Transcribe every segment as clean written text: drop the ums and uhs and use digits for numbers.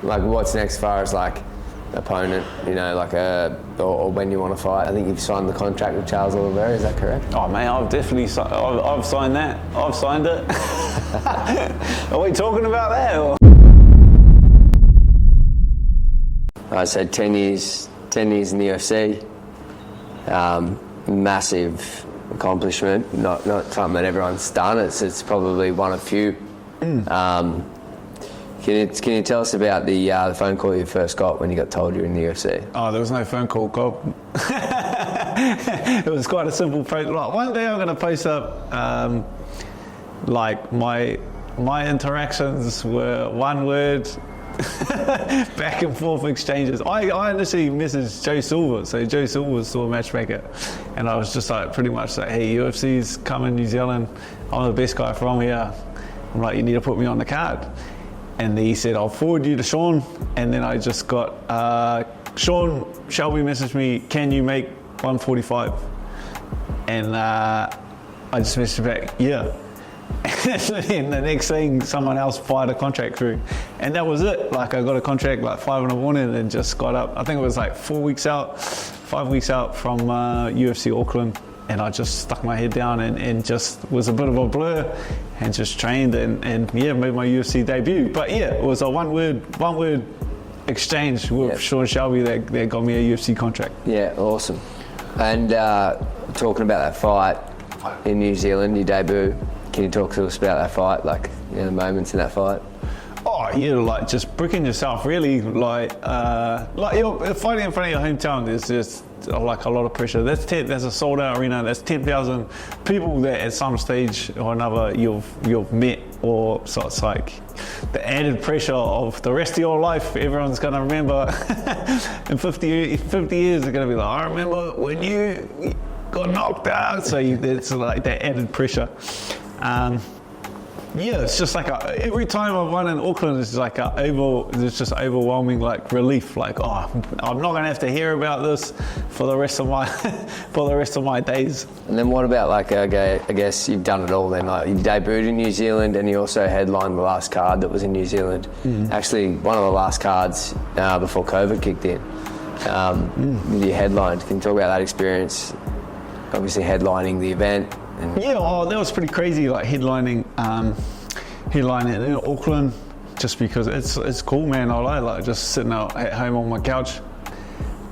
Like, what's next as far as like opponent, you know, like or when you want to fight? I think you've signed the contract with Charles Oliveira, is that correct? Oh man, I've definitely I've signed that. I've signed it. Are we talking about that? Or? I said 10 years in the UFC. Massive accomplishment. Not something that everyone's done. It's probably one of few. Can you tell us about the phone call you first got when you got told you were in the UFC? Oh, there was no phone call, Cobb. It was quite a simple post. Like, one day I'm going to post up like my interactions were one word, back and forth exchanges. I initially messaged Joe Silver, so Joe Silver was still a matchmaker, and I was just like pretty much like, hey, UFC's coming New Zealand, I'm the best guy from here, I'm like, you need to put me on the card. And he said, I'll forward you to Sean. And then I just got, Sean Shelby messaged me, can you make 145? And I just messaged back, yeah. And the next thing, someone else fired a contract through. And that was it. Like, I got a contract like 5 in the morning and just got up. I think it was like 5 weeks out from UFC Auckland. And I just stuck my head down and just was a bit of a blur and just trained and made my UFC debut. But yeah, it was a one word exchange with Sean Shelby that got me a UFC contract. Yeah, awesome. And talking about that fight in New Zealand, your debut, can you talk to us about that fight, like, you know, the moments in that fight? Oh yeah, like just bricking yourself really, like you're fighting in front of your hometown. There's just like a lot of pressure. There's a sold out arena. There's 10,000 people that at some stage or another you've met, or so it's like the added pressure of the rest of your life. Everyone's gonna remember in 50 years. They're gonna be like, I remember when you got knocked out. So it's like that added pressure. Yeah, it's just like every time I've won in Auckland, it's like it's just overwhelming, like relief. Like, oh, I'm not gonna have to hear about this for the rest of my days. And then what about, like, I guess you've done it all then. Like, you debuted in New Zealand and you also headlined the last card that was in New Zealand. Actually, one of the last cards before COVID kicked in. You headlined. Can you talk about that experience? Obviously, headlining the event. Yeah, that was pretty crazy, like headlining in Auckland, just because it's cool, man. I like just sitting out at home on my couch,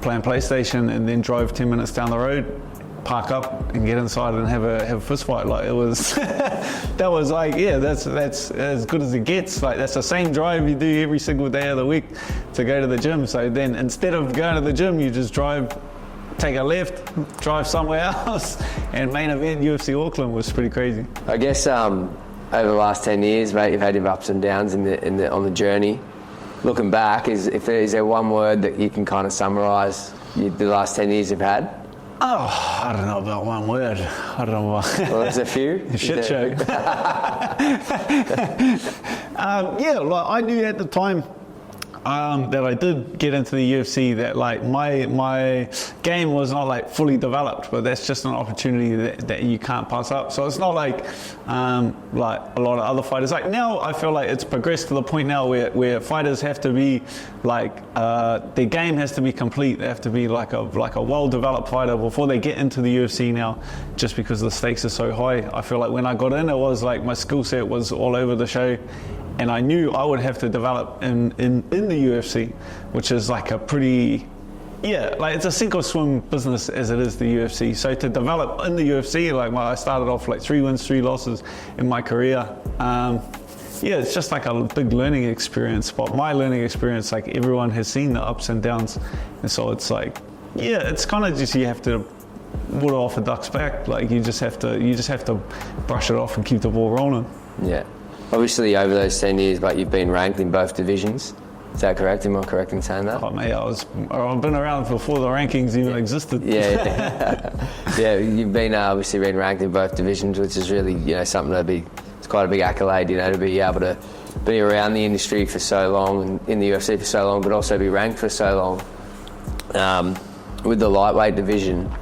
playing PlayStation, and then drove 10 minutes down the road, park up, and get inside and have a fist fight. Like, it was, that was like, yeah, that's as good as it gets. Like, that's the same drive you do every single day of the week to go to the gym. So then instead of going to the gym, you just take a left, drive somewhere else, and main event UFC Auckland was pretty crazy. I guess over the last 10 years, mate, you've had your ups and downs on the journey. Looking back, is there one word that you can kind of summarise the last 10 years you've had? Oh, I don't know about one word. I don't know. Well, there's a few. Shit show. Yeah, like I knew at the time that I did get into the UFC, that like my game was not like fully developed, but that's just an opportunity that you can't pass up. So it's not like a lot of other fighters. Like now, I feel like it's progressed to the point now where fighters have to be like their game has to be complete. They have to be like a well-developed fighter before they get into the UFC now, just because the stakes are so high. I feel like when I got in, it was like my skill set was all over the show. And I knew I would have to develop in the UFC, which is like a pretty, like it's a sink or swim business as it is the UFC. So to develop in the UFC, like I started off like 3 wins, 3 losses in my career. It's just like a big learning experience. But my learning experience, like everyone has seen the ups and downs. And so it's like, it's kind of just, you have to water off a duck's back. Like you just have to brush it off and keep the ball rolling. Yeah. Obviously, over those 10 years, but you've been ranked in both divisions. Is that correct? Am I correct in saying that? Oh, mate, I've been around before the rankings even existed. Yeah, you've been obviously been ranked in both divisions, which is really, something it's quite a big accolade, to be able to be around the industry for so long and in the UFC for so long, but also be ranked for so long. With the lightweight division,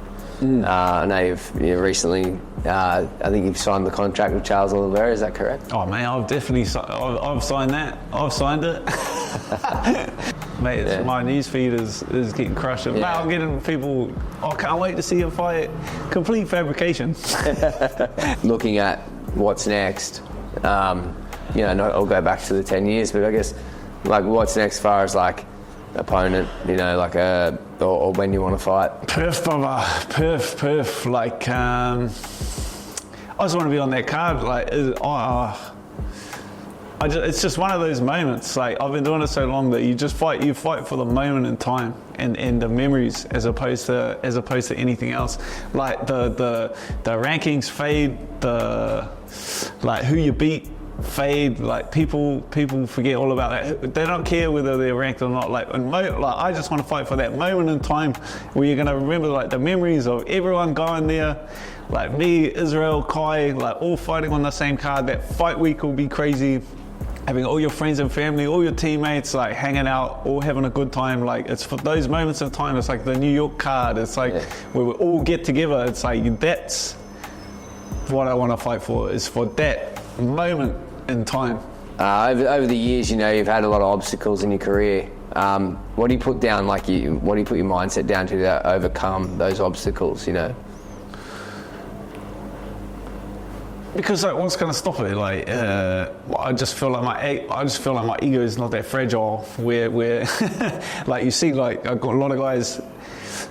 I know you recently, I think you've signed the contract with Charles Oliveira, is that correct? Oh man, I've definitely I've signed that. I've signed it. Mate, my newsfeed is getting crushed. Yeah. Now I'm getting people, can't wait to see him fight. Complete fabrication. Looking at what's next, I'll go back to the 10 years, but I guess like what's next as far as like opponent, like or when you want to fight? Perth, brother. Perth. Like, I just want to be on that card. Like, it's just one of those moments. Like, I've been doing it so long that you fight for the moment in time and the memories as opposed to anything else. Like the rankings fade, like who you beat fade. Like people forget all about that. They don't care whether they're ranked or not. Like I just want to fight for that moment in time where you're gonna remember like the memories of everyone going there, like me, Israel, Kai, like all fighting on the same card. That fight week will be crazy. Having all your friends and family, all your teammates, like hanging out, all having a good time. Like it's for those moments of time. It's like the New York card. It's like where we all get together. It's like that's what I want to fight for. Is for that moment in time. Over the years, you've had a lot of obstacles in your career. What do you put down? What do you put your mindset down to overcome those obstacles? Because like, what's going to stop it? Like, I just feel like my ego is not that fragile. Where like you see, like I've got a lot of guys,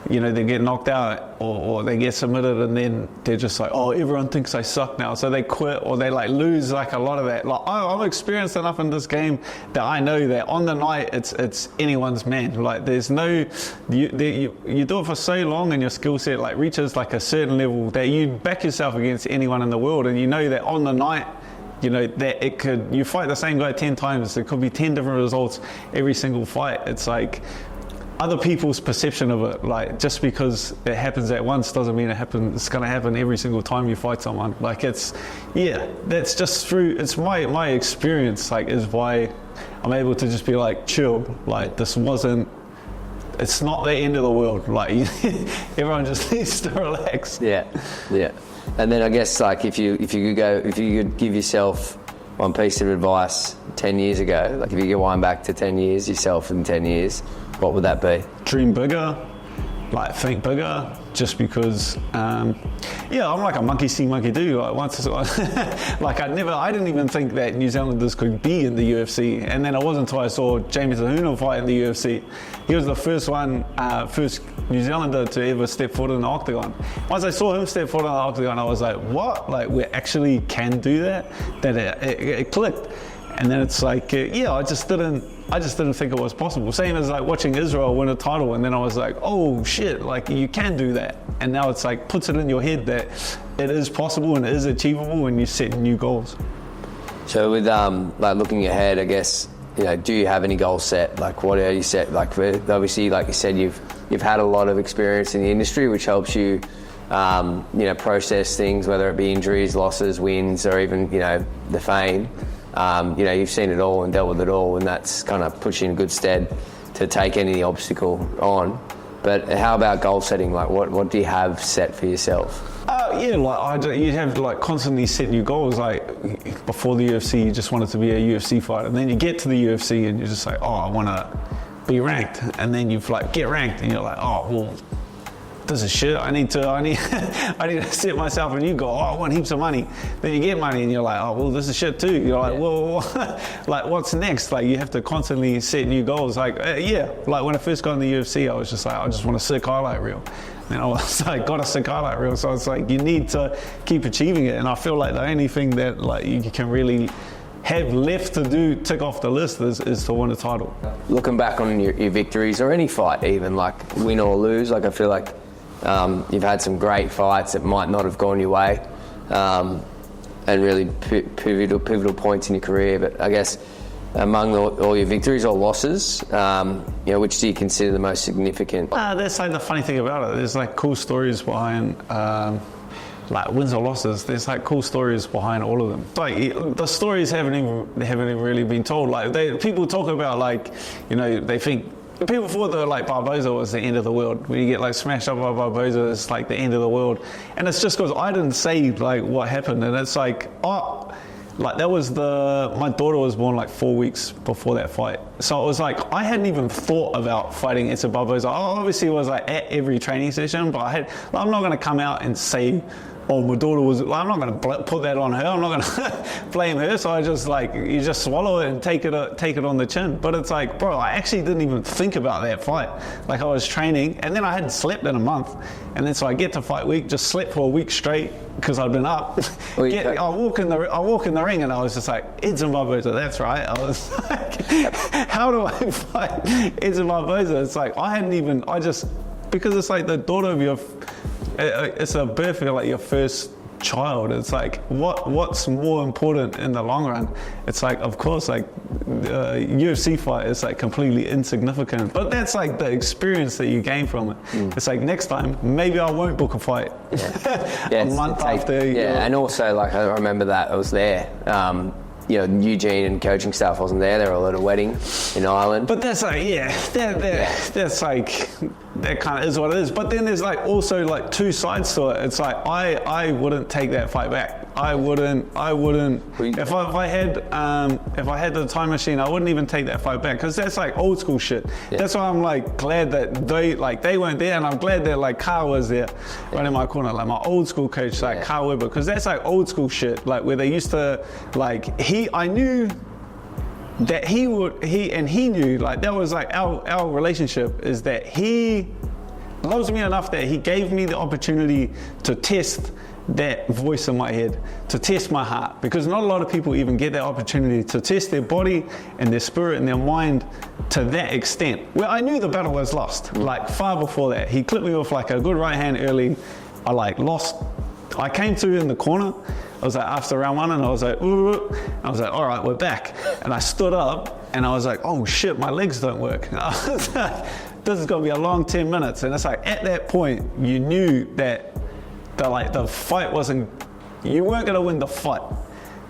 they get knocked out or they get submitted, and then they're just like, oh, everyone thinks I suck now, so they quit or they like lose like a lot of that. Like I'm experienced enough in this game that I know that on the night it's anyone's man. Like there's no, you do it for so long and your skill set like reaches like a certain level that you back yourself against anyone in the world, and you know that on the night, that you fight the same guy 10 times, it could be 10 different results every single fight. It's like other people's perception of it, like just because it happens at once doesn't mean it's going to happen every single time you fight someone. Like that's just through, it's my experience, like is why I'm able to just be like chill, like it's not the end of the world, like everyone just needs to relax. Yeah. And then I guess like if you could give yourself one piece of advice 10 years ago, like if you could wind back to 10 years, yourself in 10 years, what would that be? Dream bigger, like think bigger, just because, I'm like a monkey see, monkey do. Like once, like I didn't even think that New Zealanders could be in the UFC, and then it wasn't until I saw James Ahuna fight in the UFC. He was the first New Zealander to ever step foot in the octagon. Once I saw him step foot in the octagon, I was like, what? Like we actually can do that? That it clicked. And then it's like, I just didn't think it was possible. Same as like watching Israel win a title, and then I was like, oh shit, like you can do that. And now it's like puts it in your head that it is possible and it is achievable, and you set new goals. So with like looking ahead, I guess, do you have any goals set? Like what are you set? Like obviously, like you said, you've had a lot of experience in the industry, which helps you, process things, whether it be injuries, losses, wins, or even the fame. You've seen it all and dealt with it all, and that's kind of puts you in good stead to take any obstacle on. But how about goal setting? Like what do you have set for yourself? You have like constantly set new goals. Like before the UFC, you just wanted to be a UFC fighter, and then you get to the UFC and you're just like, oh, I want to be ranked, and then you like get ranked, and you're like, oh, well, this is shit. I need to set myself a new goal. Oh, I want heaps of money. Then you get money and you're like, oh, well, this is shit too. You're like, well, like what's next? Like you have to constantly set new goals. Like, like when I first got in the UFC, I was just like, I just want a sick highlight reel. And I was like, got a sick highlight reel. So it's like, you need to keep achieving it. And I feel like the only thing that like you can really have left to do, tick off the list is to win a title. Looking back on your victories or any fight, even like win or lose, like I feel like you've had some great fights that might not have gone your way, and really pivotal points in your career. But I guess among all your victories or losses, which do you consider the most significant? That's like the funny thing about it. There's like cool stories behind, like wins or losses. There's like cool stories behind all of them. Like the stories haven't even really been told. Like people talk about like, they think people thought that like Barboza was the end of the world. When you get like smashed up by Barboza, it's like the end of the world. And it's just because I didn't say like what happened, and it's like, like that was my daughter was born like 4 weeks before that fight. So it was like, I hadn't even thought about fighting Edson Barboza. I obviously was like at every training session, but I'm not going to come out and say, oh, my daughter was, I'm not going to put that on her. I'm not going to blame her. So I just like, you just swallow it and take it on the chin. But it's like, bro, I actually didn't even think about that fight. Like I was training, and then I hadn't slept in a month. And then so I get to fight week, just slept for a week straight because I'd been up. I walk in the ring, and I was just like, Edson Barboza, that's right. I was like, how do I fight Edson Barboza? It's like, because it's like the daughter of it's a birth of like your first child. It's like, what's more important in the long run? It's like, of course, like UFC fight is like completely insignificant, but that's like the experience that you gain from it. It's like, next time maybe I won't book a fight. A month after. And also like I remember that I was there. Eugene and coaching staff wasn't there. They were all at a wedding in Ireland. But that's like, that's like, that kind of is what it is. But then there's like also like two sides to it. It's like, I wouldn't take that fight back. I wouldn't. If I had the time machine, I wouldn't even take that fight back, because that's like old school shit. Yeah. That's why I'm like glad that they weren't there, and I'm glad that like Carl was there, right in my corner, like my old school coach, like Carl Weber, because that's like old school shit. Like where they used to like I knew that he knew, like that was like our relationship, is that he loves me enough that he gave me the opportunity to test that voice in my head, to test my heart, because not a lot of people even get that opportunity to test their body and their spirit and their mind to that extent. Well, I knew the battle was lost, like far before that. He clipped me with like a good right hand early. I like lost. I came to in the corner. I was like, after round one, and I was like, ooh. I was like, all right, we're back. And I stood up, and I was like, oh shit, my legs don't work. And I was like, this is gonna be a long 10 minutes. And it's like, at that point, you knew that the fight wasn't, you weren't gonna win the fight.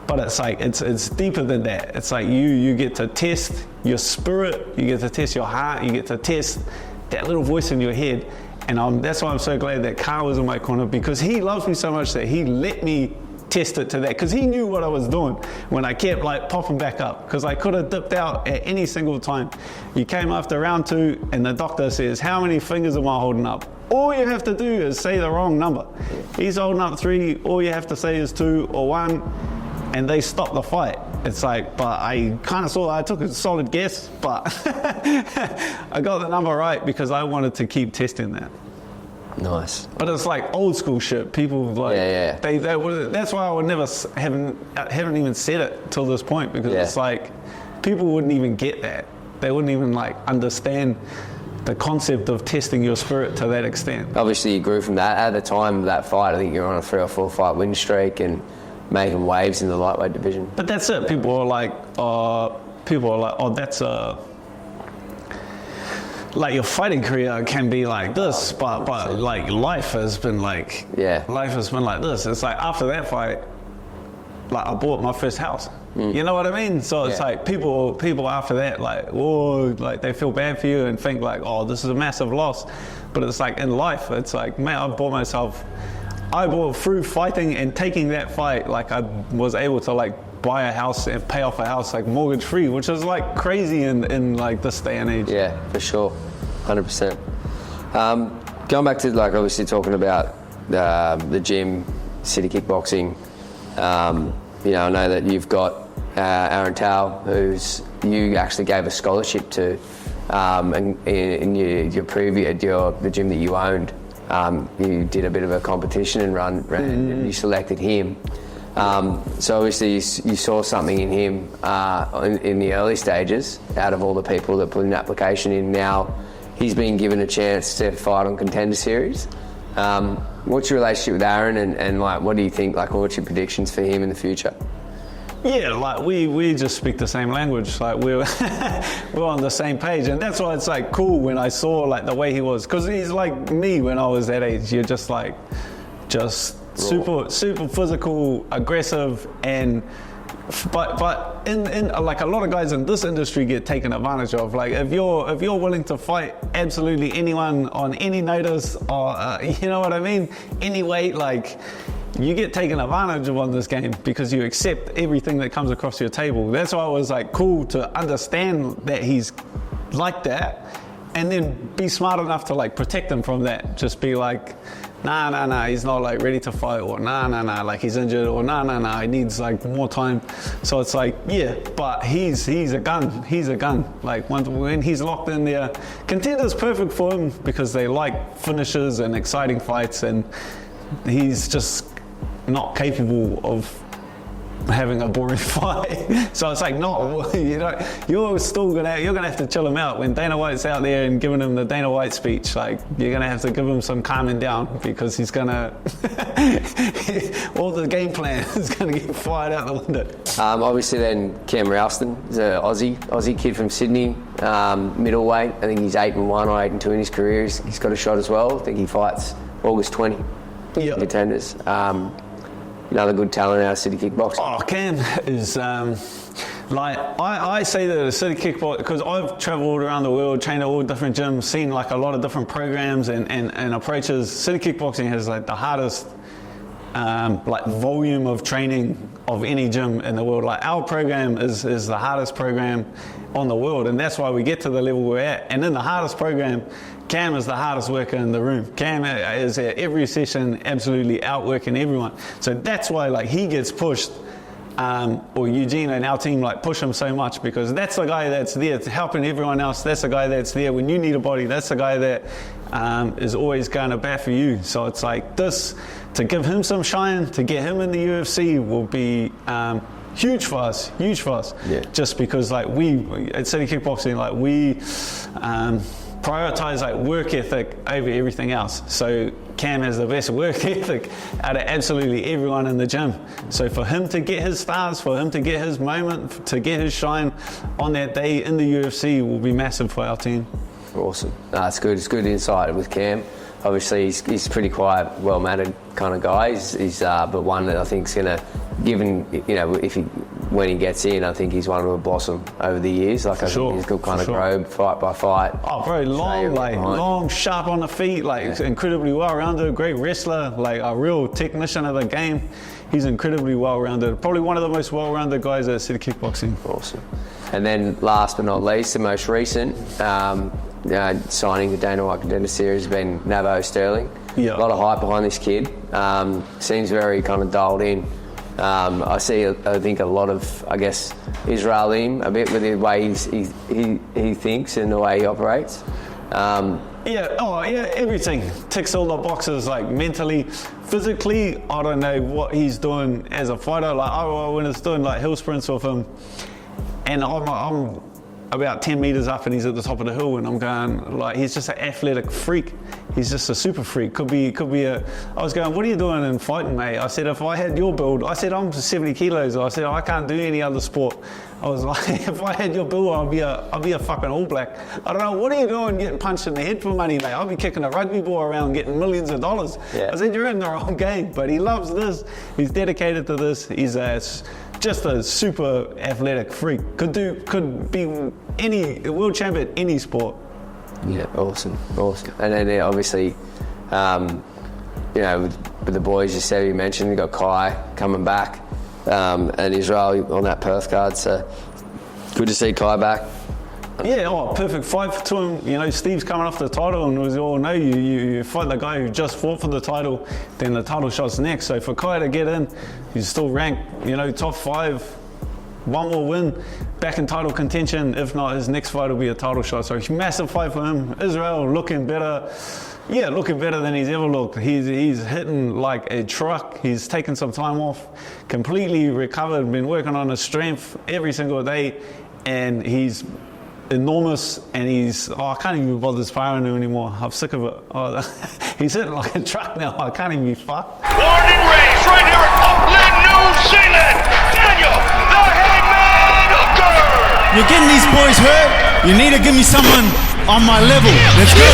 But it's like, it's deeper than that. It's like you get to test your spirit, you get to test your heart, you get to test that little voice in your head. And that's why I'm so glad that Carl was in my corner, because he loves me so much that he let me test it to that, because he knew what I was doing when I kept like popping back up, because I could have dipped out at any single time. You came after round 2 and the doctor says, how many fingers am I holding up? All you have to do is say the wrong number. He's holding up 3, all you have to say is 2 or 1, and they stop the fight. It's like, but I kind of saw that I took a solid guess, but I got the number right because I wanted to keep testing that. Nice. But it's like old school shit. People like they would. That's why I would never haven't even said it till this point, because it's like people wouldn't even get that. They wouldn't even like understand the concept of testing your spirit to that extent. Obviously, you grew from that. At the time of that fight, I think you're on a 3 or 4 fight win streak and making waves in the lightweight division. But that's it. People are like, oh, that's a. Like your fighting career can be like this, but like life has been like this. It's like after that fight, like I bought my first house. You know what I mean? So it's like people after that, like, whoa, like they feel bad for you and think like, oh, this is a massive loss. But it's like in life, it's like, man, I bought through fighting and taking that fight, like I was able to like buy a house and pay off a house like mortgage free, which is like crazy in like this day and age. Yeah, for sure, 100%. Going back to like obviously talking about the gym, city kickboxing. I know that you've got Aaron Tao, who's you actually gave a scholarship to, and in your previous the gym that you owned. You did a bit of a competition and and you selected him. So obviously you saw something in him in the early stages. Out of all the people that put an application in, now he's been given a chance to fight on Contender Series. What's your relationship with Aaron, and like what do you think? Like, what's your predictions for him in the future? Yeah, like we just speak the same language. Like we're on the same page, and that's why it's like cool when I saw like the way he was, because he's like me when I was that age. You're just super physical, aggressive, and But in like a lot of guys in this industry get taken advantage of. Like if you're willing to fight absolutely anyone on any notice, or you know what I mean, any weight, like you get taken advantage of on this game because you accept everything that comes across your table. That's why it was like cool to understand that he's like that, and then be smart enough to like protect him from that. Just be like, nah, he's not like ready to fight, or nah, like he's injured, or nah, he needs like more time. So it's like, yeah, but he's a gun. Like when he's locked in there, Contender's perfect for him because they like finishes and exciting fights, and he's just not capable of having a boring fight. So it's like, no, you're gonna have to chill him out when Dana White's out there and giving him the Dana White speech. Like you're gonna have to give him some calming down because he's gonna all the game plan is gonna get fired out the window. Obviously then Cam Ralston is an Aussie kid from Sydney, middleweight. I think he's 8-1 or 8-2 in his career. He's got a shot as well. I think he fights August 20. Yeah. Contenders. Another good talent out of City Kickboxing. Oh, Cam is like I say that a City Kickboxing, because I've travelled around the world, trained at all different gyms, seen like a lot of different programs and approaches. City Kickboxing has like the hardest like volume of training of any gym in the world. Like our program is the hardest program on the world, and that's why we get to the level we're at. And in the hardest program, Cam is the hardest worker in the room. Cam is at every session absolutely outworking everyone. So that's why like he gets pushed, or Eugene and our team like push him so much, because that's the guy that's there helping everyone else. That's the guy that's there when you need a body. That's the guy that is always going to bat for you. So it's like this, to give him some shine, to get him in the UFC will be huge for us. Yeah. Just because like we at City Kickboxing, like we prioritize like work ethic over everything else. So Cam has the best work ethic out of absolutely everyone in the gym. So for him to get his stars, for him to get his moment, to get his shine on that day in the UFC will be massive for our team. Awesome. It's good. It's good insight with Cam. Obviously, he's pretty quiet, well-mannered kind of guy. He's but one that I think is going to, given, you know, when he gets in, I think he's one who will blossom over the years. Like I think he's good kind of grow fight by fight. Oh, very long, sharp on the feet, like incredibly well-rounded, great wrestler, like a real technician of the game. He's incredibly well-rounded. Probably one of the most well-rounded guys at City Kickboxing. Awesome. And then last but not least, the most recent signing the Dana White Contender Series has been Navo Sterling. Yeah. A lot of hype behind this kid. Seems very kind of dialed in. I think a lot of, I guess, Israelim a bit with the way he thinks and the way he operates. Everything ticks all the boxes, like mentally, physically. I don't know what he's doing as a fighter. Like when it's doing like hill sprints with him, and I'm about 10 meters up and he's at the top of the hill, and I'm going, like, he's just an athletic freak. He's just a super freak. Could be I was going, what are you doing in fighting, mate? I said, if I had your build, I said, I'm 70 kilos. I said, I can't do any other sport. I was like, if I had your build, I'll be a fucking All Black. I don't know, what are you doing getting punched in the head for money, mate? I'll be kicking a rugby ball around getting millions of dollars. Yeah. I said, you're in the wrong game. But he loves this. He's dedicated to this. He's just a super athletic freak. Could be any world champion at any sport. Yeah, awesome. And then obviously, with the boys you mentioned, you got Kai coming back, and Israel on that Perth card. So good to see Kai back. Yeah, perfect fight to him. You know, Steve's coming off the title, and as we all know, you fight the guy who just fought for the title, then the title shot's next. So for Kai to get in, he's still ranked, top 5, one more win, back in title contention. If not, his next fight will be a title shot. So massive fight for him. Israel looking better. Yeah, looking better than he's ever looked. He's hitting like a truck. He's taken some time off, completely recovered, been working on his strength every single day, and he's enormous, and I can't even bother sparring him anymore. I'm sick of it. He's hitting like a truck now. I can't even be fucked. Born and raised right here at Auckland, New Zealand, Daniel the Hangman Hooker. You're getting these boys hurt. You need to give me someone on my level. Let's go.